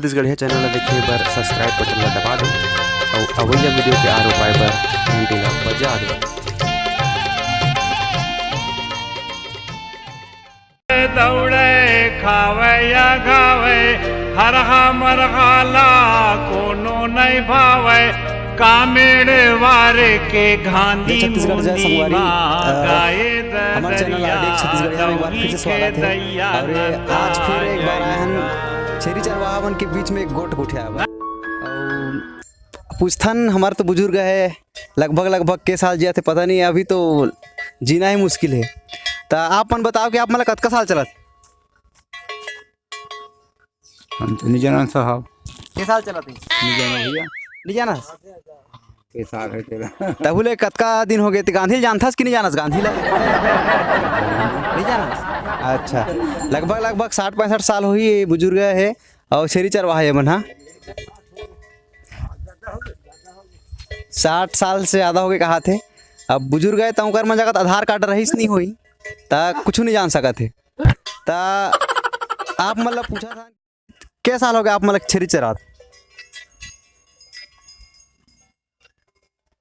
छत्तीसगढ़िया channel ला देखे बर subscribe button ला दबा दो और अवइया वीडियो के आर पाए बर घंटी ला बजा दो। दौड़े खावे या गावे हरहा मरहाला कोनो नहीं भावे कामेड़ वारे के गांधी छत्तीसगढ़ जय संगवारी गाए हमारे चैनल आरडी छत्तीसगढ़िया में एक बार फिर से स्वागत है। और आज फिर एक बार आए हम छेरी चरवाहन के बीच में एक गोट उठाया हुआ और पूछथन हमारे तो बुजुर्ग है लगभग के साल जिया थे पता नहीं, अभी तो जीना ही मुश्किल है। तो आप मन बताओ कि आप मतलब कतका साल चलत? हम तो नहीं जाना साहब। के साल चलत है? नहीं जाना भैया। नहीं जाना के साल है तेरा? तबुले कतका दिन हो गए थे? गांधी जानथस कि नहीं जानस? गांधी ला नहीं जानस? अच्छा, लगभग 60-65 साल हो ही बुजुर्ग है और छेरी चरवाहा है मन। हाँ 60 साल से ज़्यादा हो गए कहा थे। अब बुजुर्ग है तो ओकर मन जगत आधार कार्ड रहीस नहीं होई ता कुछ नहीं जान सका थे। ता आप मतलब पूछा था क्या साल हो गया आप मतलब छेरी चरात?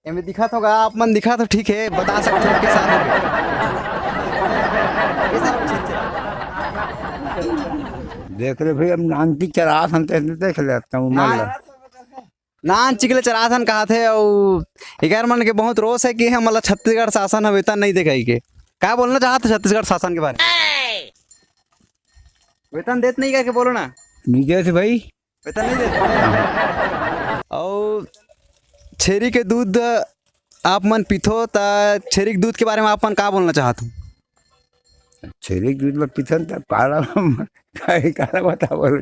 एमे दिखा होगा आप मन दिखा तो ठीक है, बता सकते हो किस साल हो गए? किस साल हो गए छेरी चरात? देख ले भैया, नान की चरा हम देख लेता हूँ। नान चिकले चराथन कहा थे और इगर मन के बहुत रोष है कि हम मतलब छत्तीसगढ़ शासन है वेतन नहीं देखाई के। क्या बोलना चाहते छत्तीसगढ़ शासन के बारे में? वेतन देते नहीं करके बोलो ना। नहीं देते भाई, वेतन नहीं देते। और छेरी के दूध आप मन पीथो ता छेरी के दूध के बारे में आप मन क्या बोलना चाहते हो? छेरी दूध में पिथन तब काला काला बता बोलो।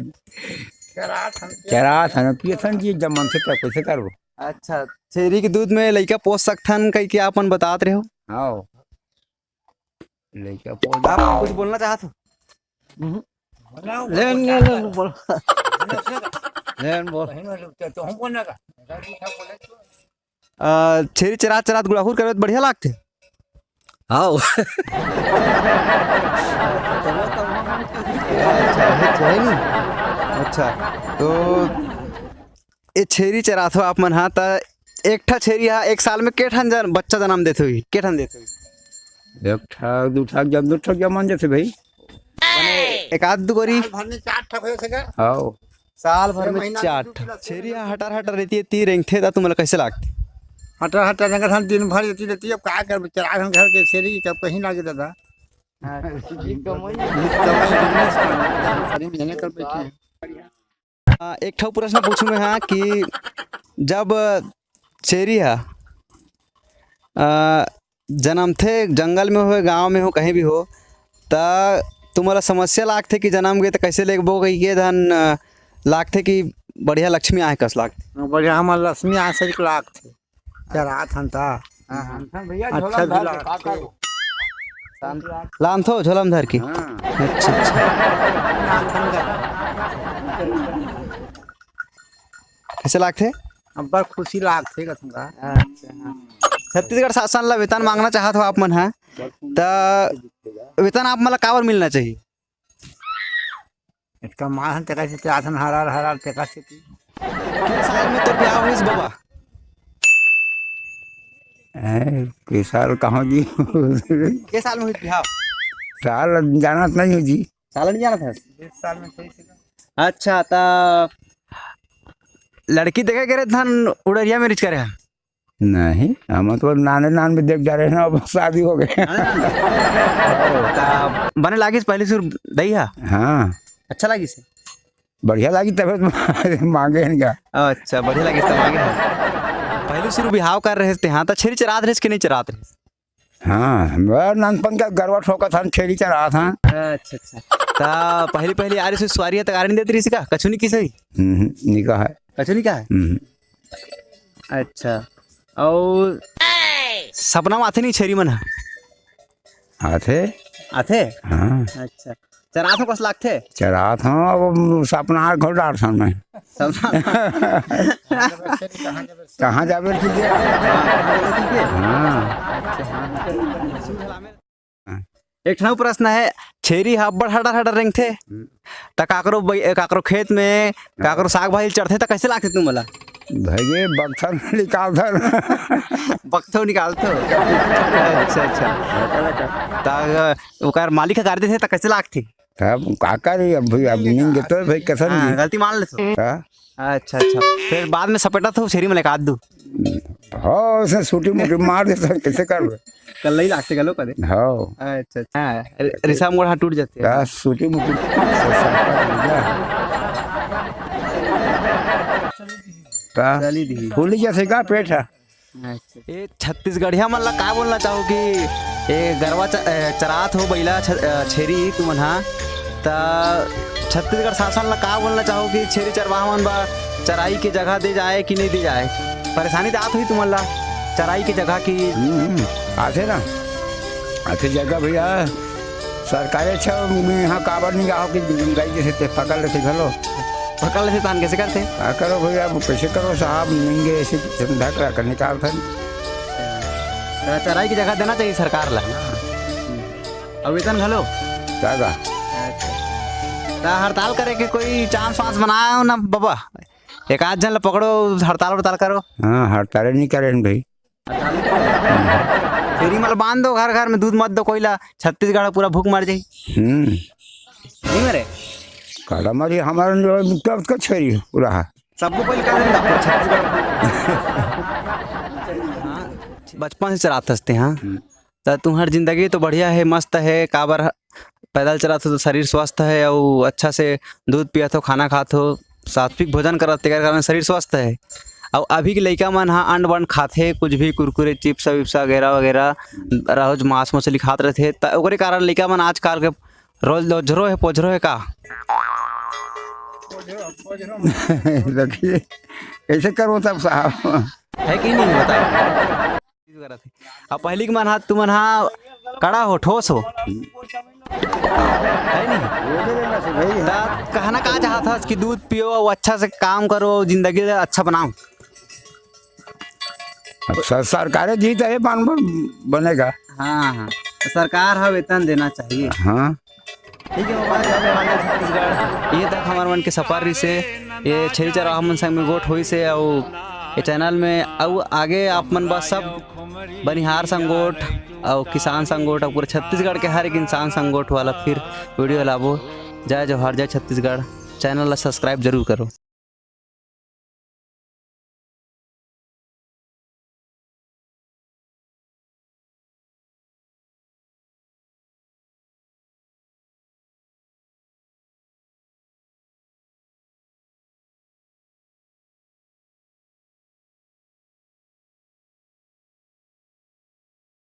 चरा था पिथन जी जब मन से तब कैसे करो? अच्छा, छेरी के दूध में लइका पोस सकथन कहीं के आप मन बतात रहे हो? हाँ लेके आप कुछ बोलना चाहते हो? छेरी चरात गुड़ाहुर करे तो बढ़िया लागते। हाँ अच्छा, तो ये छेरी चरात हो आप मन। हाँ तो एक ठा छेरी हा एक साल में के ठन बच्चा जन्म देते हुई के ठन देते हुई? एक ठा दो ठा जब दो ठा जब मन जैसे भाई एक आध दो गोरी हाँ साल भर में 4 ठा छेरी हटर रहती है ती रेंगथे ता तुम्हें कैसे लागते? हटा जगह हम दिन भर रहती रहती अब क्या कर चरा हम घर के शेरी कब कहीं लागे दादा। एक ठो प्रश्न पूछूंगा हाँ कि जब छेरी है जन्म थे जंगल में हो गांव में हो कहीं भी हो ता तुम्हारा समस्या लागते कि जन्म गए तो कैसे ले बो गई ये धन लागते कि बढ़िया लक्ष्मी आए कस लागते? बढ़िया हमारे लक्ष्मी आए सही लागते चरा था अच्छा लान थो झोलम धर की। अच्छा कैसे लागते? अब बड़ खुशी लागते का। छत्तीसगढ़ शासन ला वेतन मांगना चाहत हो आप मन है तो वेतन आप मतलब काबर मिलना चाहिए? इसका मान तेरा से चाहन हरा तेरा से साल में तो ब्याह हुई बाबा के साल कहाँ जी? के साल में हुई ब्याह? साल जाना नहीं हो जी। साल नहीं जाना था? 20 साल में सही से। अच्छा, ता लड़की देखे गए धन उड़रिया में रिच करे हैं? नहीं हम तो नाने में देख जा रहे हैं, अब शादी हो गए। बने लागी पहले से दही है? हाँ अच्छा लगी से बढ़िया लगी तब मांगे हैं क्या? अच्छा बढ़िया लगी तो मांगे है। पहले शुरू बिहाव कर रहे थे हाँ तो छेरी चरात रहे कि नहीं चरात रहे? हाँ हमारा नानपन का गरवा ठोका था छेरी चरा था। अच्छा ता पहली आ रही से सवारी है तो गाड़ी नहीं देती रही का कछुनी की सही निकाह है कछुनी का है। अच्छा, और सपना में आते नहीं छेरी मन आते आते? हाँ अच्छा, चरात हो कस लागते? चरा था अब सपना घर डार था मैं कहाँ जाबे हाँ एक ठो प्रश्न है, छेरी हा बड़ हडर हडर रेंग थे त काकरो खेत में काकरो साग भाजी चढ़थे त कैसे लागथे तुम मला? भैया बक्थन निकाल बक्थो निकालथो। अच्छा अच्छा, त ओकर मालिक गाड़ देथे त कैसे लागथे? तब का करी अब भाई अब नींद तो भाई कसन हाँ, गलती मान लेथो। अच्छा अच्छा, फिर बाद में सपेटा तो छेरी में लगा दू। हाँ उसने छोटी मोटी मार देता कैसे कर कल ही लागते गलो कदे। हाँ अच्छा अच्छा, रिसा मोड़ हाथ टूट जाते हैं। छोटी मोटी फूली जैसे का पेट है। ये छत्तीसगढ़िया मन ला का बोलना चाहो कि ये गरवा चरात हो बैला छेरी तुमन हा त छत्तीसगढ़ शासन ला का बोलना चाहो कि छेरी चरवाहा मन बा चराई के जगह दे जाए कि नहीं दे जाए? परेशानी तो आत हुई तुमन ला चराई की जगह की? आते ना आते जगह भैया सरकारी में यहाँ काबर नहीं गाँव की गाई जैसे पकड़ लेते घलो पकड़ लेते तान कैसे करते? करो भैया कैसे करो साहब लेंगे ऐसे धंधा करा कर निकाल था। चराई की जगह देना चाहिए सरकार ला और वेतन घलो जागा हड़ताल करे के कोई चांस वांस बनाओ ना बाबा, एक आध जन ला पकड़ो हड़ताल करो। हाँ हड़ताल नहीं करे भाई, फेरी मतलब बांध दो घर घर में दूध मत दो कोईला, छत्तीसगढ़ पूरा भूख मर जाई। नहीं मरे काला मारी हमारे का छेरी पूरा सबको कोई कर देंगे पूरा छत्तीसगढ़। बचपन से चराते हंसते। हाँ तो तुम्हारी जिंदगी तो बढ़िया है, मस्त है, काबर पैदल चलाते तो शरीर स्वस्थ है और अच्छा से दूध पिया तो खाना खाते हो सात्विक भोजन करते कारण शरीर स्वस्थ है। और अभी के लड़का मन हाँ अंड बंड खाते कुछ भी कुरकुरे चिप्स विप्स वगैरह वगैरह रोज मांस मछली खाते रहते तो ओकरे कारण लड़का मन आजकल के रोज लोजरो है पोजरो है का देखिए कैसे करो तब साहब है कि नहीं बताओ। अब पहली के मन हाथ तुम हाँ कड़ा हो ठोस हो है नहीं कहना कहा चाहता था कि दूध पियो और अच्छा से काम करो जिंदगी अच्छा बनाओ। सरकार जीत है बनेगा। हाँ हाँ सरकार है वेतन देना चाहिए। हाँ ठीक है छत्तीसगढ़ ये तक हमारे मन के सफर से ये छेरी चरवाहा मन संग में गोठ हुई से और ये चैनल में और आगे आप मन बस सब बनिहार संगोठ और किसान संगोठ और पूरे छत्तीसगढ़ के हर एक इंसान संगोठ वाला फिर वीडियो लाबो। जय जवाहर जय छत्तीसगढ़। चैनल ला सब्सक्राइब जरूर करो।